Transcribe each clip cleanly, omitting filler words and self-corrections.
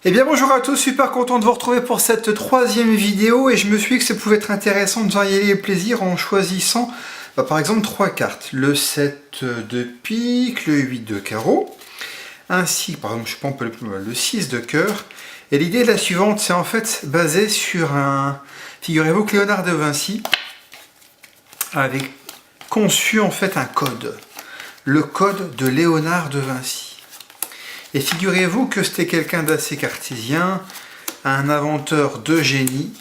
Eh bien bonjour à tous, super content de vous retrouver pour cette troisième vidéo et je me suis dit que ça pouvait être intéressant de varier les plaisirs en choisissant par exemple trois cartes. Le 7 de pique, le 8 de carreau, ainsi par exemple je prends le 6 de cœur. Et l'idée est la suivante, c'est en fait basé sur figurez-vous que Léonard de Vinci avait conçu en fait un code. Le code de Léonard de Vinci. Et figurez-vous que c'était quelqu'un d'assez cartésien, un inventeur de génie,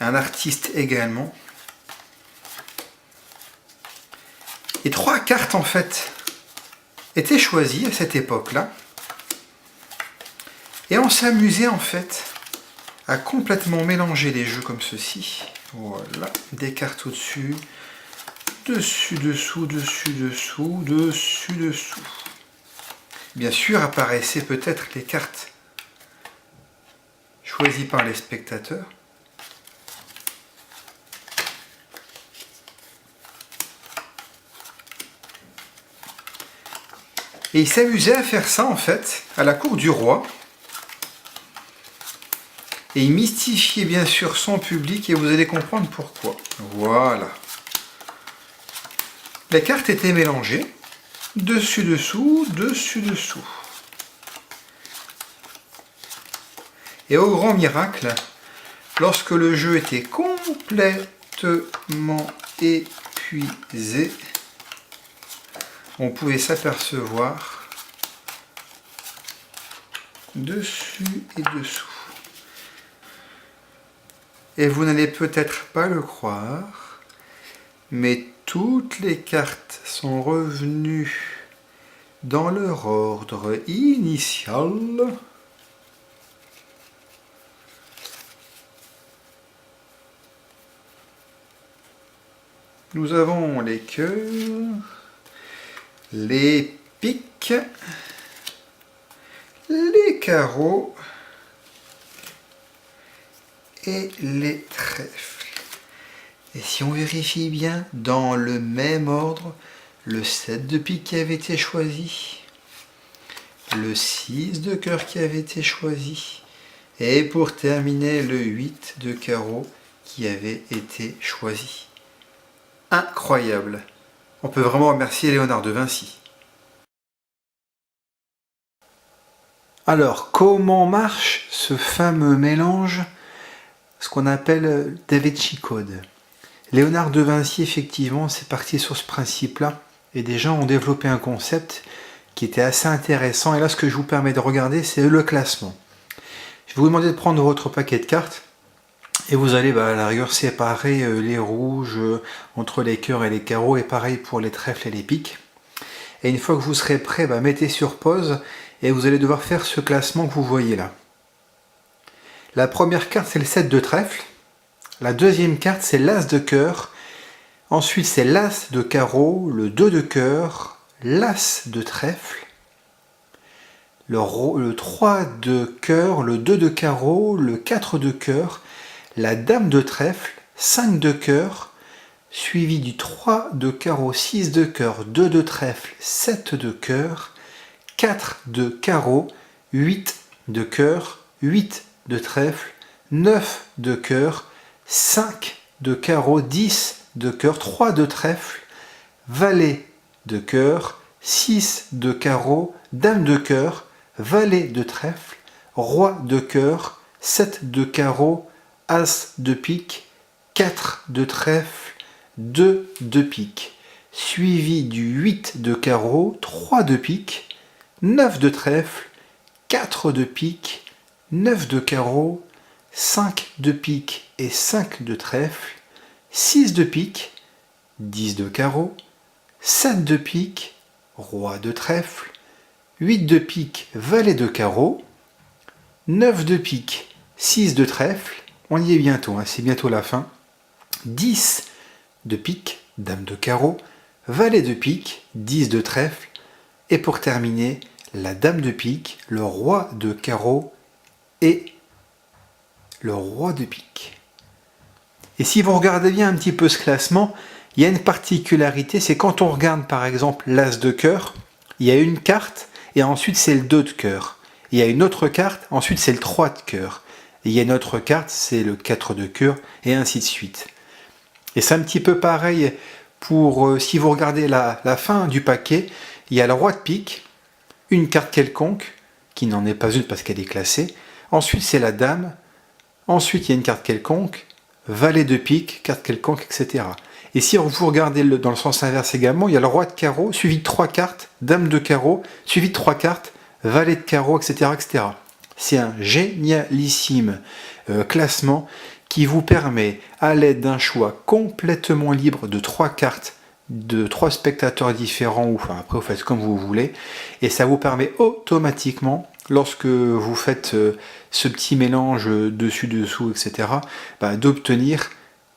un artiste également. Et trois cartes en fait étaient choisies à cette époque-là. Et on s'amusait en fait à complètement mélanger les jeux comme ceci. Voilà, des cartes au-dessus, dessus, dessous, dessus, dessous, dessus, dessous. Bien sûr, apparaissaient peut-être les cartes choisies par les spectateurs. Et il s'amusait à faire ça, en fait, à la cour du roi. Et il mystifiait bien sûr son public, et vous allez comprendre pourquoi. Voilà. Les cartes étaient mélangées. Dessus-dessous, dessus-dessous. Et au grand miracle, lorsque le jeu était complètement épuisé, on pouvait s'apercevoir dessus et dessous. Et vous n'allez peut-être pas le croire, mais toutes les cartes sont revenues dans leur ordre initial. Nous avons les cœurs, les piques, les carreaux et les trèfles. Et si on vérifie bien, dans le même ordre, le 7 de pique qui avait été choisi, le 6 de cœur qui avait été choisi, et pour terminer, le 8 de carreau qui avait été choisi. Incroyable! On peut vraiment remercier Léonard de Vinci. Alors, comment marche ce fameux mélange, ce qu'on appelle Da Vinci Code? Léonard de Vinci, effectivement, c'est parti sur ce principe-là, et des gens ont développé un concept qui était assez intéressant, et là, ce que je vous permets de regarder, c'est le classement. Je vais vous demander de prendre votre paquet de cartes, et vous allez, à la rigueur, séparer les rouges entre les cœurs et les carreaux, et pareil pour les trèfles et les piques. Et une fois que vous serez prêt, mettez sur pause, et vous allez devoir faire ce classement que vous voyez là. La première carte, c'est le 7 de trèfle. La deuxième carte, c'est l'As de cœur. Ensuite, c'est l'As de carreau, le 2 de cœur, l'As de trèfle, le 3 de cœur, le 2 de carreau, le 4 de cœur, la Dame de trèfle, 5 de cœur, suivi du 3 de carreau, 6 de cœur, 2 de trèfle, 7 de cœur, 4 de carreau, 8 de cœur, 8 de trèfle, 9 de cœur, 5 de carreau, 10 de cœur, 3 de trèfle, valet de cœur, 6 de carreau, dame de cœur, valet de trèfle, roi de cœur, 7 de carreau, as de pique, 4 de trèfle, 2 de pique, suivi du 8 de carreau, 3 de pique, 9 de trèfle, 4 de pique, 9 de carreau, 5 de pique et 5 de trèfle, 6 de pique, 10 de carreau, 7 de pique, roi de trèfle, 8 de pique, valet de carreau, 9 de pique, 6 de trèfle, on y est bientôt, c'est bientôt la fin, 10 de pique, dame de carreau, valet de pique, 10 de trèfle, et pour terminer, la dame de pique, le roi de carreau et le roi de pique. Et si vous regardez bien un petit peu ce classement, il y a une particularité, c'est quand on regarde par exemple l'as de cœur, il y a une carte et ensuite c'est le 2 de cœur. Il y a une autre carte, ensuite c'est le 3 de cœur. Et il y a une autre carte, c'est le 4 de cœur, et ainsi de suite. Et c'est un petit peu pareil pour, si vous regardez la fin du paquet, il y a le roi de pique, une carte quelconque, qui n'en est pas une parce qu'elle est classée. Ensuite c'est la dame, ensuite il y a une carte quelconque, valet de pique, carte quelconque, etc. Et si vous regardez dans le sens inverse également, il y a le roi de carreau, suivi de 3 cartes, dame de carreau, suivi de 3 cartes, valet de carreau, etc. etc. C'est un génialissime classement qui vous permet, à l'aide d'un choix complètement libre de 3 cartes, de 3 spectateurs différents, ou enfin après vous faites comme vous voulez, et ça vous permet automatiquement, lorsque vous faites ce petit mélange dessus-dessous, etc., d'obtenir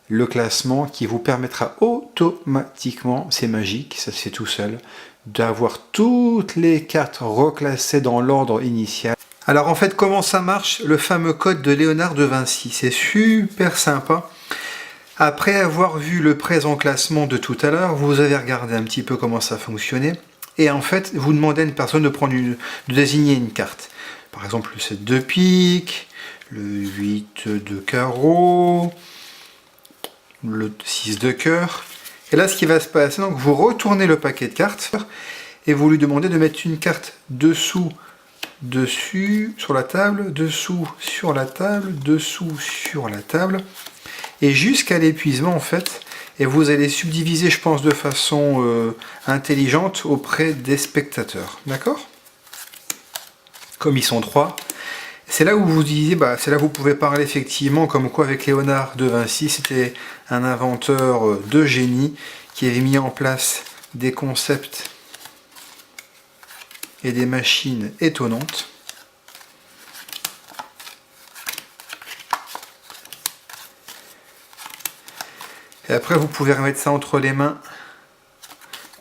le classement qui vous permettra automatiquement, c'est magique, ça se fait tout seul, d'avoir toutes les cartes reclassées dans l'ordre initial. Alors en fait, comment ça marche, le fameux code de Léonard de Vinci? C'est super sympa. Après avoir vu le présent classement de tout à l'heure, vous avez regardé un petit peu comment ça fonctionnait. Et en fait, vous demandez à une personne de désigner une carte. Par exemple, le 7 de pique, le 8 de carreau, le 6 de cœur. Et là, ce qui va se passer, donc vous retournez le paquet de cartes et vous lui demandez de mettre une carte dessous, dessus, sur la table, dessous, sur la table, dessous, sur la table, et jusqu'à l'épuisement en fait. Et vous allez subdiviser, je pense, de façon intelligente auprès des spectateurs. D'accord? Comme ils sont 3. C'est là où vous disiez, c'est là où vous pouvez parler effectivement, comme quoi avec Léonard de Vinci, c'était un inventeur de génie qui avait mis en place des concepts et des machines étonnantes. Et après, vous pouvez remettre ça entre les mains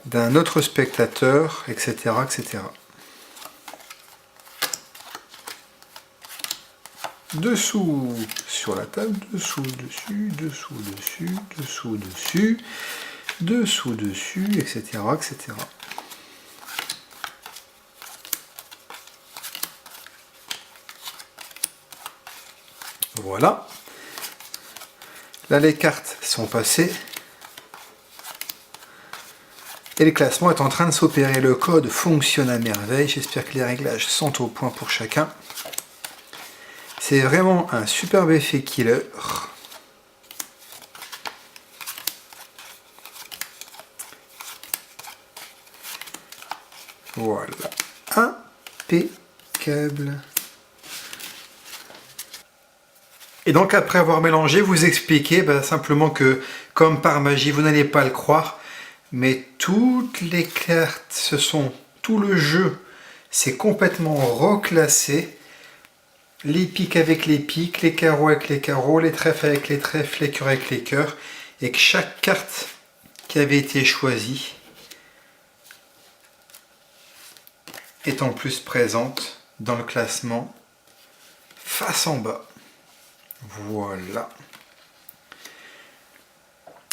d'un autre spectateur, etc., etc. Dessous sur la table, dessous, dessus, dessous, dessus, dessous, dessus, dessous, dessus, etc., etc. Voilà. Là, les cartes sont passées. Et le classement est en train de s'opérer. Le code fonctionne à merveille. J'espère que les réglages sont au point pour chacun. C'est vraiment un superbe effet killer. Voilà. Impeccable. Et donc après avoir mélangé, vous expliquez simplement que, comme par magie, vous n'allez pas le croire, mais toutes les cartes, tout le jeu, c'est complètement reclassé. Les piques avec les piques, les carreaux avec les carreaux, les trèfles avec les trèfles, les cœurs avec les cœurs, et que chaque carte qui avait été choisie est en plus présente dans le classement face en bas. Voilà.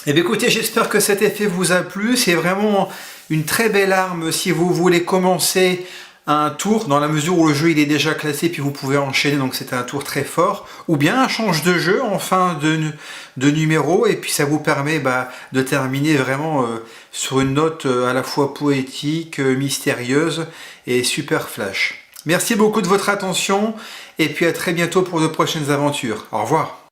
Et bien écoutez, j'espère que cet effet vous a plu. C'est vraiment une très belle arme si vous voulez commencer un tour, dans la mesure où le jeu il est déjà classé, puis vous pouvez enchaîner, donc c'est un tour très fort, ou bien un change de jeu en fin de numéro, et puis ça vous permet de terminer vraiment sur une note à la fois poétique, mystérieuse et super flash. Merci beaucoup de votre attention, et puis à très bientôt pour de prochaines aventures. Au revoir.